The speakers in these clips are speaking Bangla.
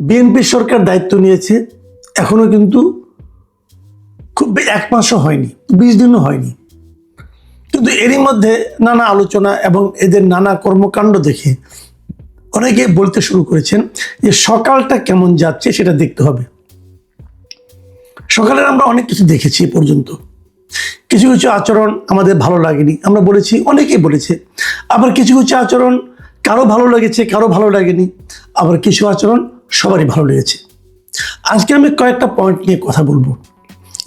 বিএনপি সরকার দায়িত্ব নিয়েছে, এখনো কিন্তু খুব 1 মাসও হয়নি, 20 দিনও হয়নি, কিন্তু এরই মধ্যে নানা আলোচনা এবং এদের নানা কর্মকাণ্ড দেখে অনেকে বলতে শুরু করেছেন যে সকালটা কেমন যাচ্ছে সেটা দেখতে হবে। সকালের আমরা অনেক কিছু দেখেছি পর্যন্ত, কিছু কিছু আচরণ আমাদের ভালো লাগেনি, আমরা বলেছি, অনেকেই বলেছে। আবার কিছু কিছু আচরণ কারো ভালো লেগেছে, কারো ভালো লাগেনি, আবার কিছু আচরণ সবারই ভালো লেগেছে। আজকে আমি কয়েকটা পয়েন্ট নিয়ে কথা বলবো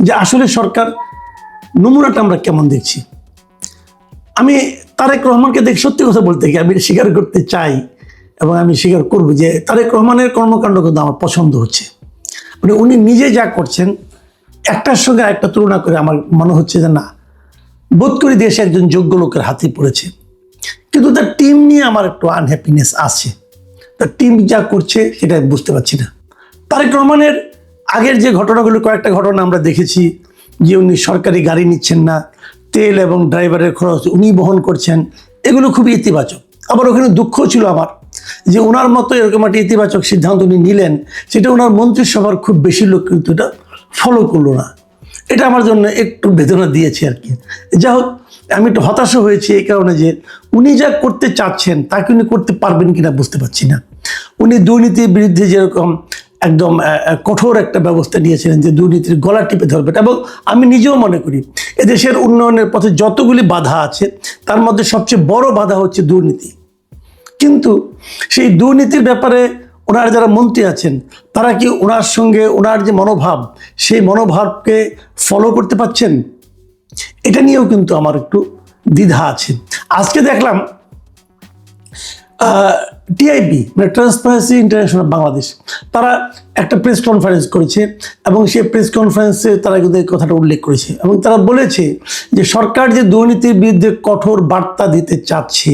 যে আসলে সরকার নমুনাটা আমরা কেমন দেখছি। আমি তারেক রহমানকে দেখে সত্যি কথা বলতে গিয়ে আমি স্বীকার করতে চাই এবং আমি স্বীকার করব যে তারেক রহমানের কর্মকাণ্ড কিন্তু আমার পছন্দ হচ্ছে। মানে উনি নিজে যা করছেন একটার সঙ্গে একটা তুলনা করে আমার মনে হচ্ছে যে না, বোধ করি দেশে একজন যোগ্য লোকের হাতে পড়েছে। কিন্তু তার টিম নিয়ে আমার একটু আনহ্যাপিনেস আছে, তার টিম যা করছে সেটা বুঝতে পারছি না। তারেক রহমানের আগের যে ঘটনাগুলো, কয়েকটা ঘটনা আমরা দেখেছি যে উনি সরকারি গাড়ি নিচ্ছেন না, তেল এবং ড্রাইভারের খরচ উনি বহন করছেন, এগুলো খুবই ইতিবাচক। আবার ওখানে দুঃখ ছিল আমার যে ওনার মতো এরকম একটা ইতিবাচক সিদ্ধান্ত উনি নিলেন, সেটা ওনার মন্ত্রিসভার খুব বেশি লোক কিন্তু এটা ফলো করলো না। এটা আমার জন্য একটু বেদনা দিয়েছে আর কি। যা হোক, আমি একটু হতাশা হয়েছি এই কারণে যে উনি যা করতে চাচ্ছেন তাকে উনি করতে পারবেন কিনা বুঝতে পারছি না। উনি দুর্নীতির বিরুদ্ধে যেরকম একদম কঠোর একটা ব্যবস্থা নিয়েছিলেন যে দুর্নীতির গলা টিপে ধরবেন, এবং আমি নিজেও মনে করি এদেশের উন্নয়নের পথে যতগুলি বাধা আছে তার মধ্যে সবচেয়ে বড় বাধা হচ্ছে দুর্নীতি। কিন্তু সেই দুর্নীতির ব্যাপারে ওনার যারা মন্ত্রী আছেন তারা কি ওনার সঙ্গে ওনার যে মনোভাব সেই মনোভাবকে ফলো করতে পারছেন? এটা নিয়েও কিন্তু আমার একটু দ্বিধা আছে। আজকে দেখলাম টিআইবি মানে ট্রান্সপারেন্সি ইন্টারন্যাশনাল বাংলাদেশ, তারা একটা প্রেস কনফারেন্স করেছে এবং সেই প্রেস কনফারেন্সে তারা কিন্তু এই কথাটা উল্লেখ করেছে এবং তারা বলেছে যে সরকার যে দুর্নীতির বিরুদ্ধে কঠোর বার্তা দিতে চাচ্ছে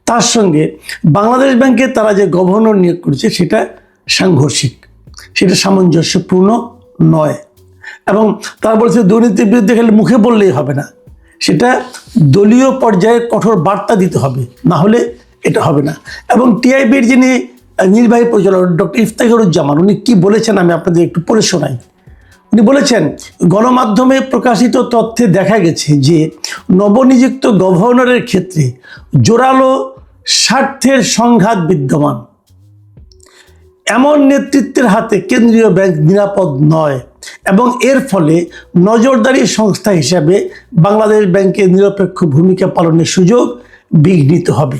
তার সঙ্গে বাংলাদেশ ব্যাংকে তারা যে গভর্নর নিয়োগ করেছে সেটা সাংঘর্ষিক, সেটা সামঞ্জস্যপূর্ণ নয়। এবং তারা বলছে দুর্নীতির বিরুদ্ধে খালি মুখে বললেই হবে না, সেটা দলীয় পর্যায়ে কঠোর বার্তা দিতে হবে, না হলে এটা হবে না। এবং টিআইবির যিনি নির্বাহী পরিচালক ডক্টর ইফতেখারুজ্জামান, উনি কি বলেছেন আমি আপনাদের একটু পড়ে শোনাই। উনি বলেছেন, গণমাধ্যমে প্রকাশিত তথ্যে দেখা গেছে যে নবনিযুক্ত গভর্নরের ক্ষেত্রে জোরালো স্বার্থের সংঘাত বিদ্যমান। এমন নেতৃত্বের হাতে কেন্দ্রীয় ব্যাংক নিরাপদ নয় এবং এর ফলে নজরদারি সংস্থা হিসাবে বাংলাদেশ ব্যাংকের নিরপেক্ষ ভূমিকা পালনের সুযোগ বিঘ্নিত হবে।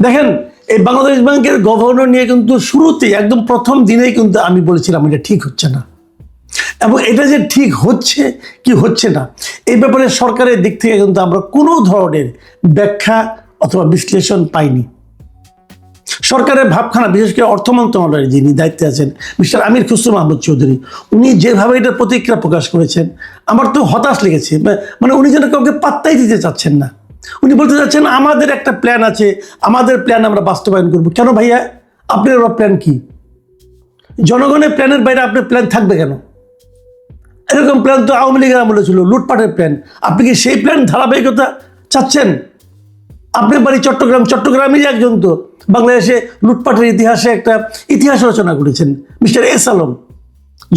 দেখেন, এই বাংলাদেশ ব্যাংকের গভর্নর নিয়ে কিন্তু শুরুতেই একদম প্রথম দিনেই কিন্তু আমি বলেছিলাম এটা ঠিক হচ্ছে না, এবং এটা যে ঠিক হচ্ছে কি হচ্ছে না এই ব্যাপারে সরকারের দিক থেকে কিন্তু আমরা কোনো ধরনের ব্যাখ্যা অথবা বিশ্লেষণ পাইনি। সরকারের ভাবখানা, বিশেষ করে অর্থ মন্ত্রণালয়ের যিনি দায়িত্বে আছেন মিস্টার আমির খুসরো মাহমুদ চৌধুরী, উনি যেভাবে এটা প্রতিক্রিয়া প্রকাশ করেছেন আমার তো হতাশ লেগেছে। মানে উনি যেন কাউকে পাত্তাই দিতে চাচ্ছেন না। উনি বলতে চাচ্ছেন আমাদের একটা প্ল্যান আছে, আমাদের প্ল্যান আমরা বাস্তবায়ন করব। কেন ভাইয়া, আপনার প্ল্যান কি? জনগণের প্ল্যানের বাইরে আপনার প্ল্যান থাকবে কেন? এরকম প্ল্যান তো আওয়ামী লীগের আমলে ছিল, লুটপাটের প্ল্যান। আপনি কি সেই প্ল্যান ধারাবাহিকতা চাচ্ছেন? আপনার বাড়ি চট্টগ্রাম, চট্টগ্রামেরই একজন তো বাংলাদেশে লুটপাটের ইতিহাসে একটা ইতিহাস রচনা করেছেন মিস্টার এস আলম।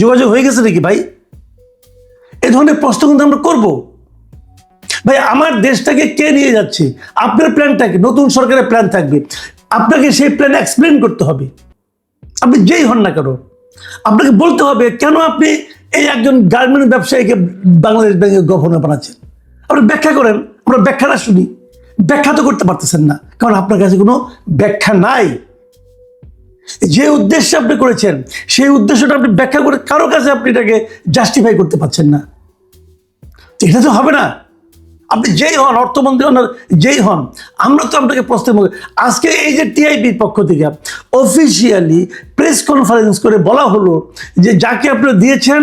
যোগাযোগ হয়ে গেছে নাকি ভাই? এ ধরনের প্রশ্ন কিন্তু আমরা করবো। ভাই, আমার দেশটাকে কে নিয়ে যাচ্ছে? আপনার প্ল্যানটা কি? নতুন সরকারের প্ল্যান থাকবে, আপনাকে সেই প্ল্যান এক্সপ্লেন করতে হবে। আপনি যেই হন না কেন, আপনাকে বলতে হবে কেন আপনি এই একজন গার্মেন্ট ব্যবসায়ীকে বাংলাদেশ ব্যাংকের গভর্নর বানাচ্ছেন। আপনি ব্যাখ্যা করেন, আমরা ব্যাখ্যাটা শুনি। ব্যাখ্যা তো করতে পারতেছেন না, কারণ আপনার কাছে কোনো ব্যাখ্যা নাই। যে উদ্দেশ্যে আপনি করেছেন সেই উদ্দেশ্যটা আপনি ব্যাখ্যা করে কারো কাছে আপনি এটাকে জাস্টিফাই করতে পারছেন না। এটা তো হবে না। আপনি যেই হন, অর্থমন্ত্রী হন, যেই হন, আমরা তো আপনাকে প্রশ্নের মুখে। আজকে এই যে টিআইবির পক্ষ থেকে অফিসিয়ালি প্রেস কনফারেন্স করে বলা হলো যে যাকে আপনারা দিয়েছেন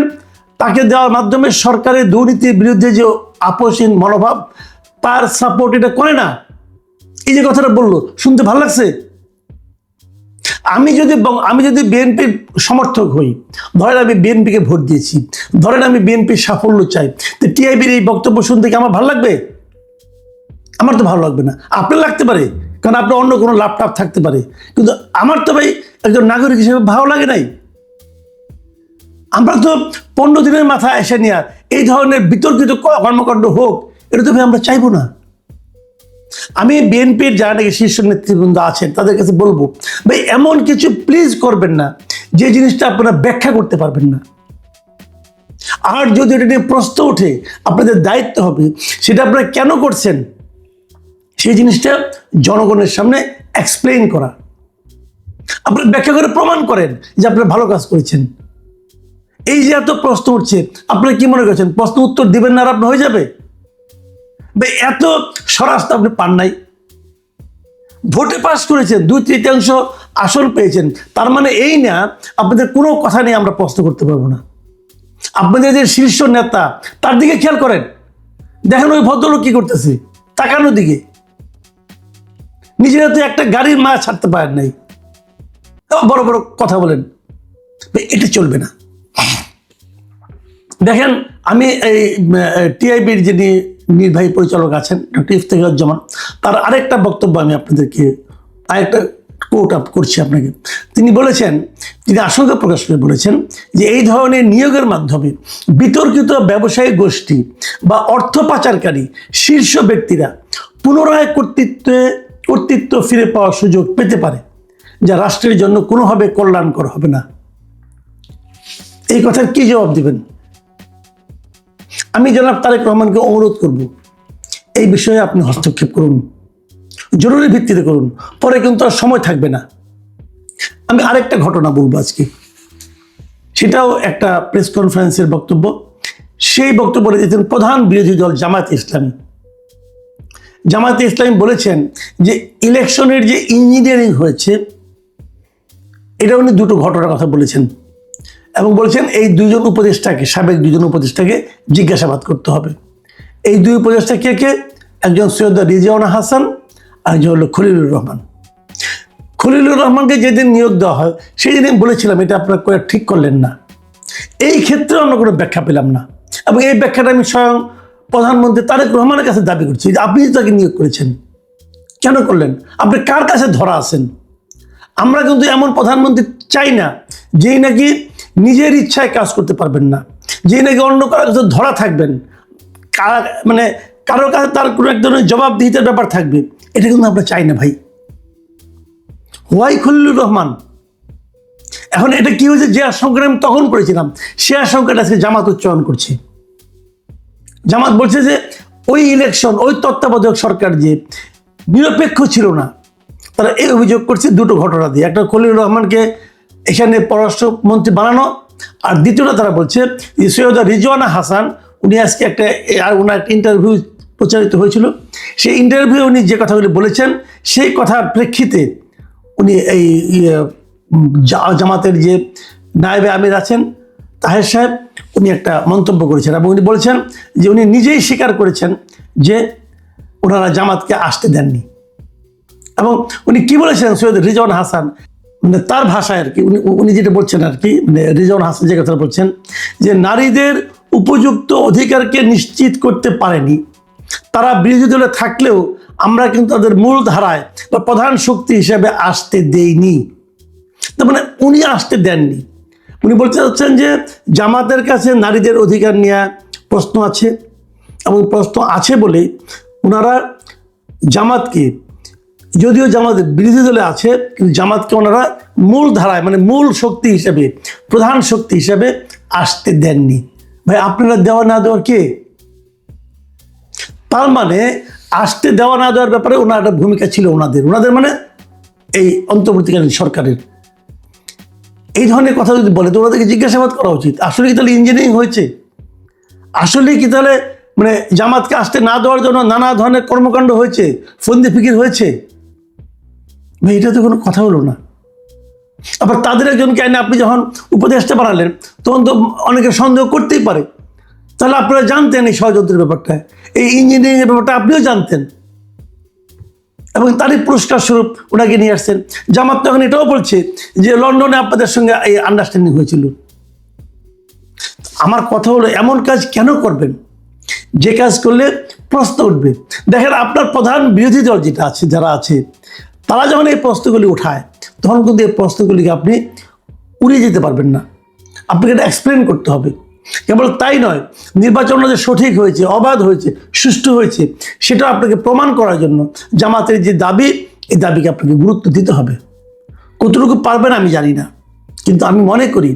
তাকে দেওয়ার মাধ্যমে সরকারের দুর্নীতির বিরুদ্ধে যে আপোষহীন মনোভাব তার সাপোর্ট এটা করে না। এই যে কথাটা বললো, শুনতে ভালো লাগছে। আমি যদি বিএনপির সমর্থক হই, ধরেন আমি বিএনপিকে ভোট দিয়েছি, ধরেন আমি বিএনপির সাফল্য চাই, তো টিআইবির এই বক্তব্য শুনতে কি আমার ভালো লাগবে? আমার তো ভালো লাগবে না। আপনার লাগতে পারে, কারণ আপনার অন্য কোনো ল্যাপটপ থাকতে পারে, কিন্তু আমার তো ভাই একজন নাগরিক হিসেবে ভালো লাগে নাই। আমরা তো 15 দিনের মাথায় এসে নিয়ে এই ধরনের বিতর্কিত কর্মকাণ্ড হোক, এটা তো ভাই আমরা চাইবো না। আমি বিএনপির যারা নাকি শীর্ষ নেতৃবৃন্দ আছেন তাদের কাছে বলবো, ভাই এমন কিছু প্লিজ করবেন না যে জিনিসটা আপনারা ব্যাখ্যা করতে পারবেন না। আর যদি এটা নিয়ে প্রশ্ন ওঠে, আপনাদের দায়িত্ব হবে সেটা আপনারা কেন করছেন সেই জিনিসটা জনগণের সামনে এক্সপ্লেইন করা। আপনারা ব্যাখ্যা করে প্রমাণ করেন যে আপনারা ভালো কাজ করেছেন। এই যে এত প্রশ্ন উঠছে, আপনারা কি মনে করছেন প্রশ্ন উত্তর দিবেন না আর আপনার হয়ে যাবে? এত স্বরাষ্ট্র আপনি পান নাই, ভোটে পাশ করেছেন, 2/3 আসন পেয়েছেন, তার মানে এই না আপনাদের কোনো কথা নিয়ে আমরা প্রশ্ন করতে পারবো না। আপনাদের যে শীর্ষ নেতা তার দিকে খেয়াল করেন, দেখেন ওই ভদ্রলোক কি করতেছে, তাকানোর দিকে। নিজেরা তো একটা গাড়ির মায়া ছাড়তে পারেন নাই, বড় বড় কথা বলেন, এটা চলবে না। দেখেন আমি এই টিআইবির যিনি নির্বাহী পরিচালক আছেন ডক্টর ইফতেখারুজ্জামান, তার আরেকটা বক্তব্য আমি আপনাদেরকে আরেকটা কোট আপ করছি আপনাকে। তিনি বলেছেন, তিনি আশঙ্কা প্রকাশ করে বলেছেন যে এই ধরনের নিয়োগের মাধ্যমে বিতর্কিত ব্যবসায়ী গোষ্ঠী বা অর্থ পাচারকারী শীর্ষ ব্যক্তিরা পুনরায় কর্তৃত্ব ফিরে পাওয়ার সুযোগ পেতে পারে, যা রাষ্ট্রের জন্য কোনোভাবে কল্যাণকর হবে না। এই কথার কি জবাব দিবেন? আমি জনাব তারেক রহমানকে অনুরোধ করব, এই বিষয়ে আপনি হস্তক্ষেপ করুন, জরুরি ভিত্তিতে করুন, পরে কিন্তু আর সময় থাকবে না। আমি আরেকটা ঘটনা বলবো আজকে, সেটাও একটা প্রেস কনফারেন্সের বক্তব্য। সেই বক্তব্য দিয়েছেন প্রধান বিরোধী দল জামায়াতে ইসলামী। জামায়াতে ইসলামী বলেছেন যে ইলেকশনের যে ইঞ্জিনিয়ারিং হয়েছে, এটা উনি দুটো ঘটনার কথা বলেছেন এবং বলেছেন এই দুজন উপদেষ্টাকে, সাবেক দুজন উপদেষ্টাকে জিজ্ঞাসাবাদ করতে হবে। এই দুই উপদেষ্টা কে কে? একজন সৈয়দ রিজওয়ানা হাসান আর একজন হলো খলিলুর রহমান। খলিলুর রহমানকে যেদিন নিয়োগ দেওয়া হয় সেই দিন বলেছিলাম এটা আপনারা করে ঠিক করলেন না। এই ক্ষেত্রে আমরা কোনো ব্যাখ্যা পেলাম না, এবং এই ব্যাখ্যাটা আমি স্বয়ং প্রধানমন্ত্রী তারেক রহমানের কাছে দাবি করছি যে আপনি তাকে নিয়োগ করেছেন, কেন করলেন? আপনি কার কাছে ধরা আছেন? আমরা কিন্তু এমন প্রধানমন্ত্রী চাই না যেই নাকি নিজের ইচ্ছায় কাজ করতে পারবেন না, যেই নাকি অন্য কারো কাছে ধরা থাকবেন, মানে কারোর কাছে তার কোনো এক ধরনের জবাবদিহিতার ব্যাপার থাকবে। এটা কিন্তু আমরা চাই না ভাই। হোয়াই খলিলুর রহমান? এখন এটা কি হয়েছে, যে আশঙ্কাটা আমি তখন করেছিলাম সে আশঙ্কাটা আজকে জামাত উচ্চারণ করছে। জামাত বলছে যে ওই ইলেকশন, ওই তত্ত্বাবধায়ক সরকার যে নিরপেক্ষ ছিল না, তারা এই অভিযোগ করছে দুটো ঘটনা দিয়ে। একটা খলিলুর রহমানকে এখানে পররাষ্ট্রমন্ত্রী বানানো, আর দ্বিতীয়টা তারা বলছে যে সৈয়দ রিজওয়ানা হাসান, উনি আজকে ওনার একটা ইন্টারভিউ প্রচারিত হয়েছিল, সেই ইন্টারভিউ উনি যে কথাগুলি বলেছেন সেই কথার প্রেক্ষিতে উনি এই জামাতের যে নায়েবে আমির আছেন তাহের সাহেব, উনি একটা মন্তব্য করেছেন এবং উনি বলেছেন যে উনি নিজেই স্বীকার করেছেন যে ওনারা জামাতকে আসতে দেননি। এবং উনি কি বলেছেন, সৈয়দ রিজওয়ানা হাসান, মানে তার ভাষায় আর কি উনি যেটা বলছেন আর কি, মানে রিজওয়ানা হাসান যে কথা বলছেন যে নারীদের উপযুক্ত অধিকারকে নিশ্চিত করতে পারেনি, তারা বিরোধী দলে থাকলেও আমরা কিন্তু তাদের মূল ধারায় বা প্রধান শক্তি হিসেবে আসতে দেইনি। তার মানে উনি আসতে দেননি। উনি বলতে চাচ্ছেন যে জামাতের কাছে নারীদের অধিকার নিয়ে প্রশ্ন আছে, এবং প্রশ্ন আছে বলেই ওনারা জামাতকে, যদিও জামাত বিরোধী দলে আছে কিন্তু জামাতকে ওনারা মূল ধারায় মানে মূল শক্তি হিসেবে, প্রধান শক্তি হিসেবে আসতে দেননি। ভাই আপনারা দেওয়া না দেওয়ার কে? তার মানে আসতে দেওয়া না দেওয়ার ব্যাপারে ওনার একটা ভূমিকা ছিল ওনাদের মানে এই অন্তর্বর্তীকালীন সরকারের। এই ধরনের কথা যদি বলে তো ওনাদেরকে জিজ্ঞাসাবাদ করা উচিত। আসলে কি তাহলে ইঞ্জিনিয়ারিং হয়েছে? আসলে কি তাহলে মানে জামাতকে আসতে না দেওয়ার জন্য নানা ধরনের কর্মকাণ্ড হয়েছে, ফন্দি ফিকির হয়েছে? ভাই এটা তো কোনো কথা হলো না। আবার তাদের একজনকে আইনে আপনি যখন উপদেষ্টা বানালেন তখন তো অনেকে সন্দেহ করতেই পারে, তাহলে আপনারা জানতেন এই ষড়যন্ত্রের ব্যাপারটা, এই ইঞ্জিনিয়ারিংয়ের ব্যাপারটা আপনিও জানতেন, এবং তারই পুরস্কার স্বরূপ ওনাকে নিয়ে আসছেন। জামাত তখন এটাও বলছে যে লন্ডনে আপনাদের সঙ্গে এই আন্ডারস্ট্যান্ডিং হয়েছিল। আমার কথা হলো এমন কাজ কেন করবেন যে কাজ করলে প্রশ্ন উঠবে। দেখেন আপনার প্রধান বিরোধী দল যেটা আছে, যারা আছে, তারা যখন এই প্রশ্নগুলি উঠায় তখন কিন্তু এই প্রশ্নগুলিকে আপনি উড়িয়ে যেতে পারবেন না, আপনাকে এটা এক্সপ্লেন করতে হবে। কেবল তাই নয়, নির্বাচনটা যে সঠিক হয়েছে, অবাধ হয়েছে, সুষ্ঠু হয়েছে, সেটা আপনাকে প্রমাণ করার জন্য জামাতের যে দাবি, এই দাবিকে আপনাকে গুরুত্ব দিতে হবে। কতটুকু পারবেন আমি জানি না, কিন্তু আমি মনে করি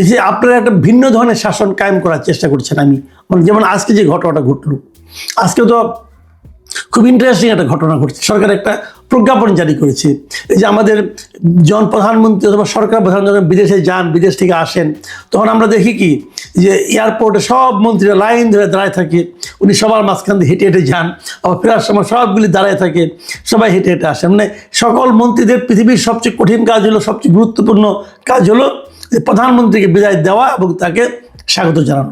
যে আপনারা একটা ভিন্ন ধরনের শাসন কায়েম করার চেষ্টা করছেন। আমি মানে যেমন আজকে যে ঘটনাটা ঘটলো, আজকে তো খুব ইন্টারেস্টিং একটা ঘটনা ঘটছে। সরকার একটা প্রজ্ঞাপন জারি করেছে, এই যে আমাদের প্রধানমন্ত্রী অথবা সরকার প্রধান যখন বিদেশে যান, বিদেশ থেকে আসেন, তখন আমরা দেখি কি যে এয়ারপোর্টে সব মন্ত্রীরা লাইন ধরে দাঁড়ায় থাকে, উনি সবার মাঝখান দিয়ে হেঁটে হেঁটে যান, আবার ফেরার সময় সবগুলি দাঁড়ায় থাকে, সবাই হেঁটে হেঁটে আসে। মানে সকল মন্ত্রীদের পৃথিবীর সবচেয়ে কঠিন কাজ হলো, সবচেয়ে গুরুত্বপূর্ণ কাজ হলো যে প্রধানমন্ত্রীকে বিদায় দেওয়া এবং তাকে স্বাগত জানানো।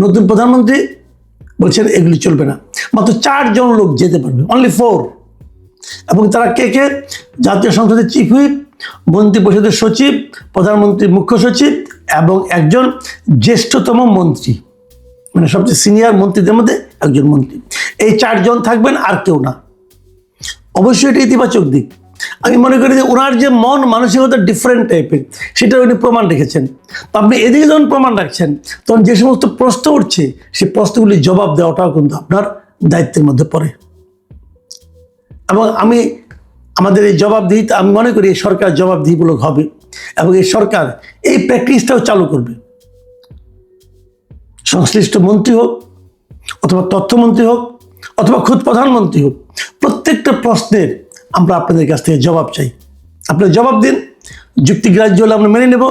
নতুন প্রধানমন্ত্রী বলছেন এগুলি চলবে না, মাত্র 4 জন লোক যেতে পারবে, অনলি 4। এবং তারা কে কে? জাতীয় সংসদের চিফ হুইপ, মন্ত্রী পরিষদের সচিব, প্রধানমন্ত্রীর মুখ্য সচিব এবং একজন জ্যেষ্ঠতম মন্ত্রী, মানে সবচেয়ে সিনিয়র মন্ত্রীদের মধ্যে একজন মন্ত্রী। এই 4 জন থাকবেন, আর কেউ না। অবশ্যই এটা ইতিবাচক দিক। আমি মনে করি যে ওনার যে মন মানসিকতা ডিফারেন্ট টাইপের, সেটা উনি প্রমাণ রেখেছেন। তো আপনি এদিকে যখন প্রমাণ রাখছেন, তখন যে সমস্ত প্রশ্ন উঠছে, সেই প্রশ্নগুলির জবাব দেওয়াটাও কিন্তু আপনার দায়িত্বের মধ্যে পড়ে। এবং আমাদের এই জবাবদিহিতা, আমি মনে করি এই সরকার জবাবদিহিমূলক হবে এবং এই সরকার এই প্র্যাকটিসটাও চালু করবে। সংশ্লিষ্ট মন্ত্রী হোক অথবা তথ্যমন্ত্রী হোক অথবা খোদ প্রধানমন্ত্রী হোক, প্রত্যেকটা প্রশ্নের আমরা আপনাদের কাছ থেকে জবাব চাই। আপনারা জবাব দিন, যুক্তিগ্রাহ্য হলে আমরা মেনে নেব।